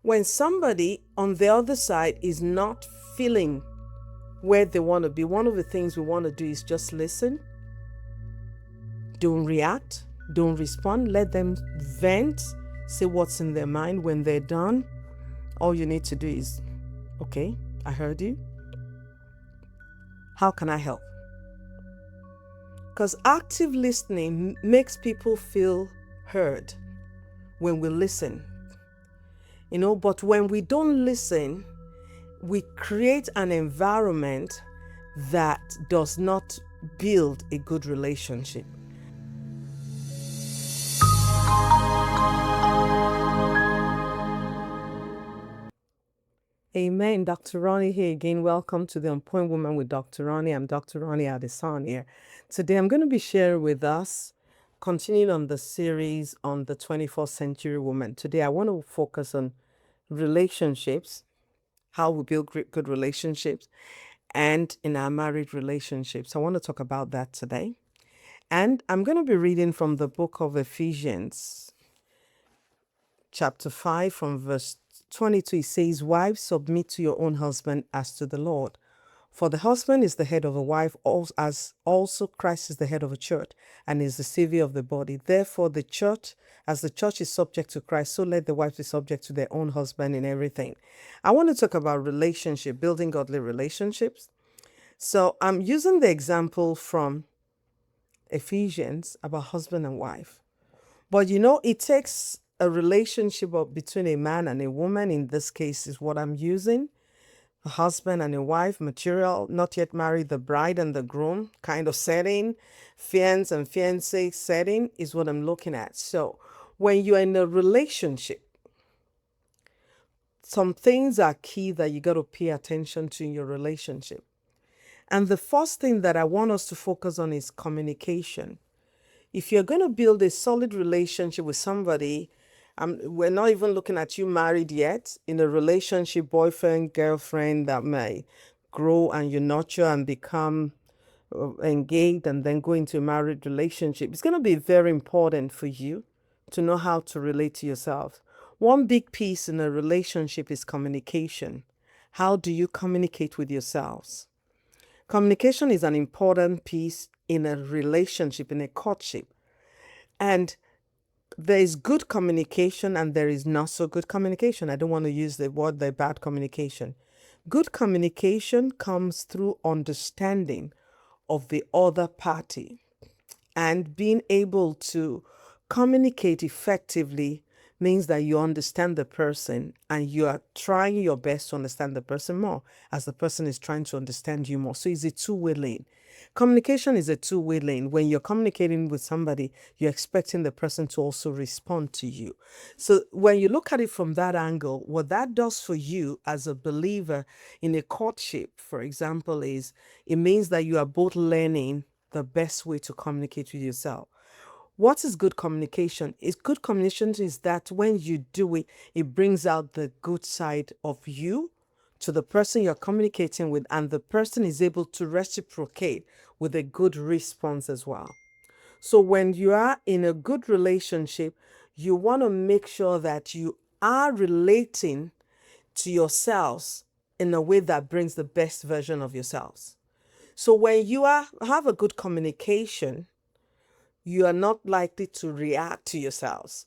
When somebody on the other side is not feeling where they want to be, one of the things we want to do is just listen. Don't react. Don't respond. Let them vent. Say what's in their mind. When they're done, all you need to do is, okay, I heard you. How can I help? Because active listening makes people feel heard when we listen. But when we don't listen, we create an environment that does not build a good relationship. Amen. Dr. Ronnie here again. Welcome to the On Point Woman with Dr. Ronnie. I'm Dr. Ronnie Adesan here. Today I'm going to be sharing with us, continuing on the series on the 21st century woman. Today I want to focus on relationships, how we build good relationships, and in our married relationships. I want to talk about that today. And I'm going to be reading from the book of Ephesians, chapter 5, from verse 22. It says, "Wives, submit to your own husband as to the Lord. For the husband is the head of a wife, as also Christ is the head of a church, and is the Savior of the body. Therefore, the church, as the church is subject to Christ, so let the wives be subject to their own husband in everything." I want to talk about relationship, building godly relationships. So I'm using the example from Ephesians about husband and wife. But it takes a relationship between a man and a woman. In this case is what I'm using. A husband and a wife, material, not yet married, the bride and the groom kind of setting, fiancé and fiancée setting is what I'm looking at. So when you're in a relationship, some things are key that you got to pay attention to in your relationship. And the first thing that I want us to focus on is communication. If you're going to build a solid relationship with somebody, we're not even looking at you married yet, in a relationship, boyfriend, girlfriend, that may grow and you nurture and become engaged and then go into a married relationship. It's going to be very important for you to know how to relate to yourself. One big piece in a relationship is communication. How do you communicate with yourselves? Communication is an important piece in a relationship, in a courtship. And there is good communication and there is not so good communication. I don't want to use the bad communication. Good communication comes through understanding of the other party and being able to communicate effectively means that you understand the person and you are trying your best to understand the person more as the person is trying to understand you more. So it's a two-way lane. Communication is a two-way lane. When you're communicating with somebody, you're expecting the person to also respond to you. So when you look at it from that angle, what that does for you as a believer in a courtship, for example, is it means that you are both learning the best way to communicate with yourself. What is good communication? Good communication is that when you do it, it brings out the good side of you to the person you're communicating with, and the person is able to reciprocate with a good response as well. So when you are in a good relationship, you want to make sure that you are relating to yourselves in a way that brings the best version of yourselves. So when you have a good communication, you are not likely to react to yourselves.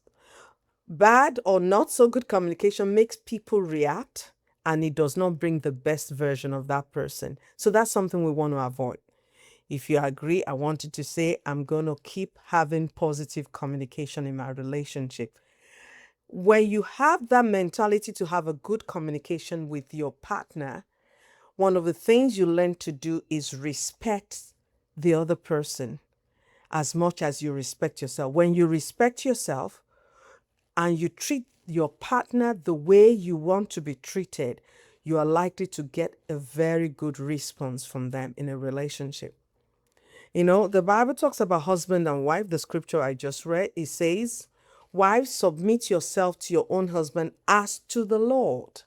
Bad or not so good communication makes people react, and it does not bring the best version of that person. So that's something we want to avoid. If you agree, I wanted to say I'm going to keep having positive communication in my relationship. When you have that mentality to have a good communication with your partner, one of the things you learn to do is respect the other person as much as you respect yourself. When you respect yourself and you treat your partner the way you want to be treated, you are likely to get a very good response from them in a relationship. The Bible talks about husband and wife. The scripture I just read, it says, "Wives, submit yourself to your own husband as to the Lord."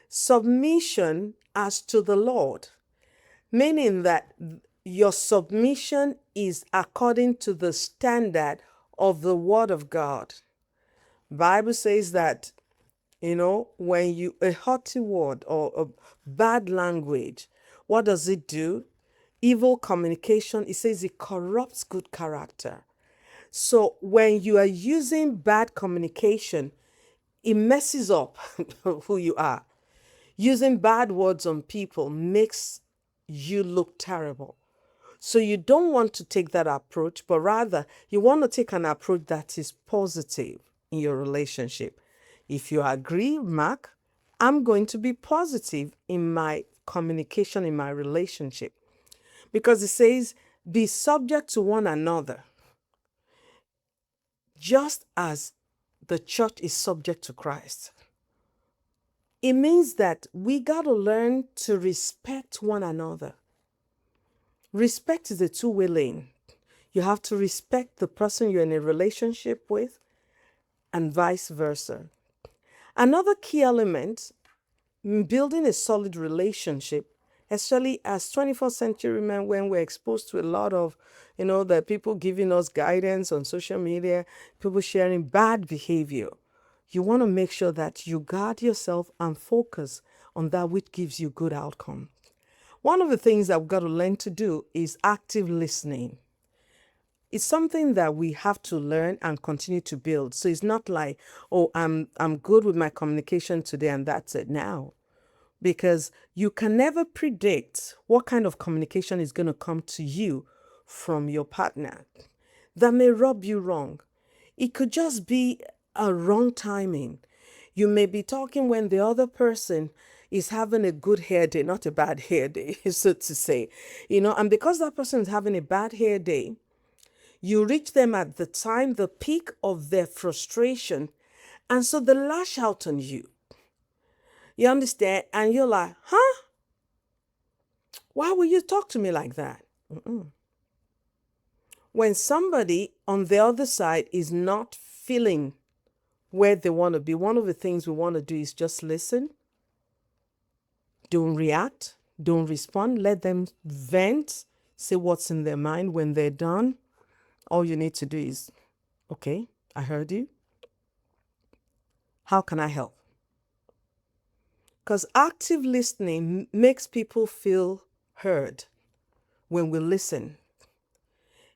Submission as to the Lord, meaning that your submission is according to the standard of the Word of God. Bible says that When a haughty word or a bad language, what does it do? Evil communication, it says it corrupts good character. So when you are using bad communication, it messes up who you are. Using bad words on people makes you look terrible. So you don't want to take that approach, but rather you want to take an approach that is positive in your relationship. If you agree, Mark, I'm going to be positive in my communication in my relationship. Because it says, be subject to one another, just as the church is subject to Christ. It means that we got to learn to respect one another. Respect is a two-way lane. You have to respect the person you're in a relationship with and vice versa. Another key element in building a solid relationship, especially as 21st century men, when we're exposed to a lot of, the people giving us guidance on social media, people sharing bad behavior, you want to make sure that you guard yourself and focus on that which gives you good outcome. One of the things that we've got to learn to do is active listening. It's something that we have to learn and continue to build. So it's not like, oh, I'm good with my communication today and that's it now. Because you can never predict what kind of communication is going to come to you from your partner that may rub you wrong. It could just be a wrong timing. You may be talking when the other person is having a good hair day, not a bad hair day, so to say. And because that person is having a bad hair day, you reach them at the time, the peak of their frustration, and so they lash out on you. You understand? And you're like, huh? Why will you talk to me like that? When somebody on the other side is not feeling where they want to be, one of the things we want to do is just listen. Don't react. Don't respond. Let them vent. Say what's in their mind. When they're done, all you need to do is, okay, I heard you. How can I help? Because active listening makes people feel heard when we listen.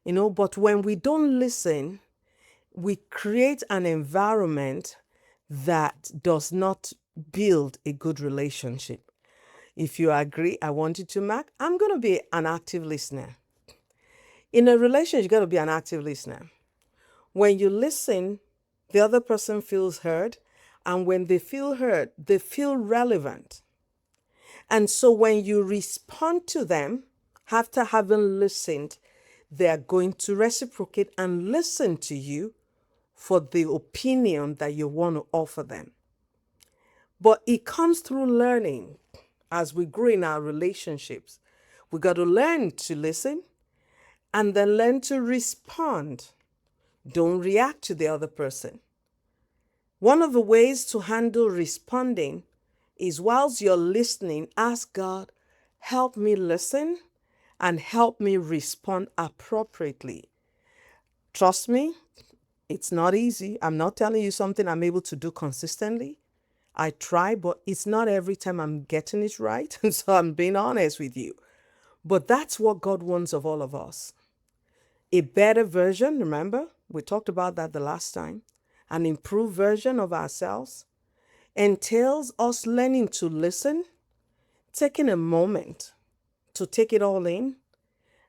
But when we don't listen, we create an environment that does not build a good relationship. If you agree, I want you to mark, I'm going to be an active listener. In a relationship, you got to be an active listener. When you listen, the other person feels heard. And when they feel heard, they feel relevant. And so when you respond to them, after having listened, they are going to reciprocate and listen to you for the opinion that you want to offer them. But it comes through learning. As we grow in our relationships, we got to learn to listen and then learn to respond. Don't react to the other person. One of the ways to handle responding is whilst you're listening, ask God, help me listen and help me respond appropriately. Trust me, it's not easy. I'm not telling you something I'm able to do consistently. I try, but it's not every time I'm getting it right. And so I'm being honest with you. But that's what God wants of all of us. A better version, remember? We talked about that the last time. An improved version of ourselves entails us learning to listen, taking a moment to take it all in,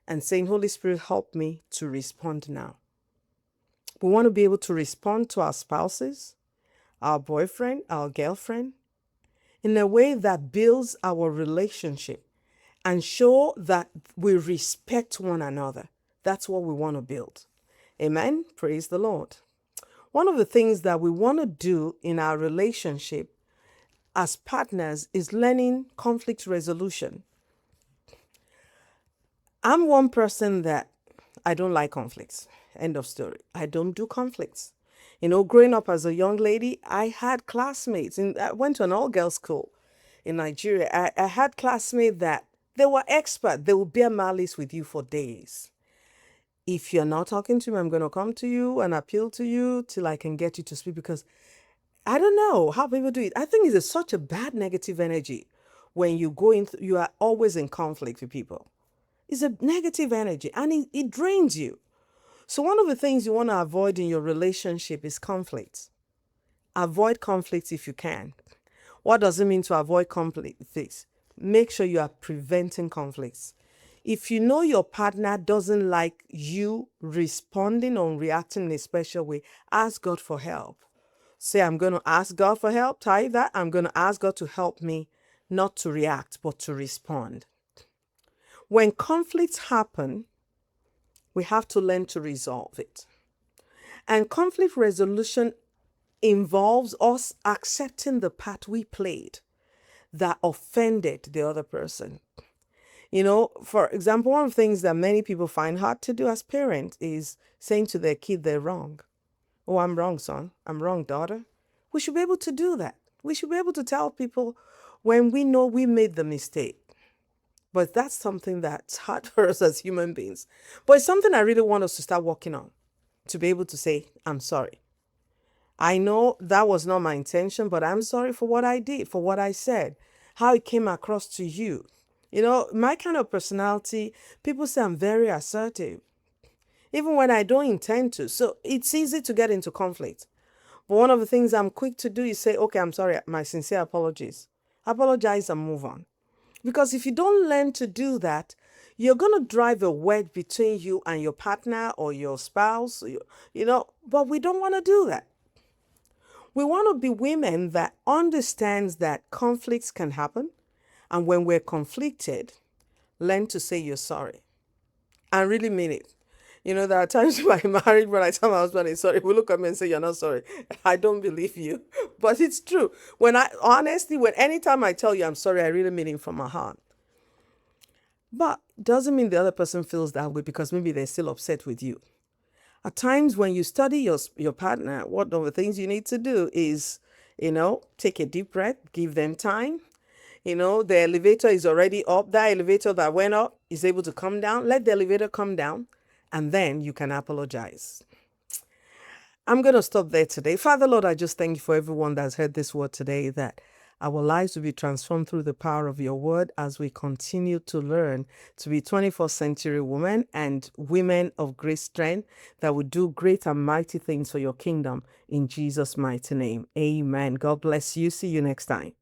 and saying, Holy Spirit, help me to respond now. We want to be able to respond to our spouses, our boyfriend, our girlfriend, in a way that builds our relationship and show that we respect one another. That's what we want to build. Amen. Praise the Lord. One of the things that we want to do in our relationship as partners is learning conflict resolution. I'm one person that I don't like conflicts. End of story. I don't do conflicts. Growing up as a young lady, I had classmates. I went to an all-girls school in Nigeria. I had classmates that they were expert. They would bear malice with you for days. If you're not talking to me, I'm going to come to you and appeal to you till I can get you to speak, because I don't know how people do it. I think it's such a bad negative energy when you go in, you are always in conflict with people. It's a negative energy and it drains you. So, one of the things you want to avoid in your relationship is conflicts. Avoid conflicts if you can. What does it mean to avoid conflicts? Make sure you are preventing conflicts. If you know your partner doesn't like you responding or reacting in a special way, ask God for help. Say, I'm going to ask God for help. Type that. I'm going to ask God to help me not to react, but to respond. When conflicts happen, we have to learn to resolve it. And conflict resolution involves us accepting the part we played that offended the other person. For example, one of the things that many people find hard to do as parents is saying to their kid they're wrong. Oh, I'm wrong, son. I'm wrong, daughter. We should be able to do that. We should be able to tell people when we know we made the mistake. But that's something that's hard for us as human beings. But it's something I really want us to start working on, to be able to say, I'm sorry. I know that was not my intention, but I'm sorry for what I did, for what I said, how it came across to you. My kind of personality, people say I'm very assertive, even when I don't intend to. So it's easy to get into conflict. But one of the things I'm quick to do is say, okay, I'm sorry, my sincere apologies. Apologize and move on. Because if you don't learn to do that, you're going to drive a wedge between you and your partner or your spouse, but we don't want to do that. We want to be women that understands that conflicts can happen. And when we're conflicted, learn to say you're sorry and really mean it. There are times when I'm married, when I tell my husband he's sorry, he will look at me and say, you're not sorry. I don't believe you. But it's true. When anytime I tell you I'm sorry, I really mean it from my heart. But doesn't mean the other person feels that way because maybe they're still upset with you. At times when you study your partner, one of the things you need to do is, take a deep breath, give them time. The elevator is already up. That elevator that went up is able to come down. Let the elevator come down, and then you can apologize. I'm going to stop there today. Father, Lord, I just thank you for everyone that's heard this word today, that our lives will be transformed through the power of your word as we continue to learn to be 21st century women and women of great strength that will do great and mighty things for your kingdom. In Jesus' mighty name, amen. God bless you. See you next time.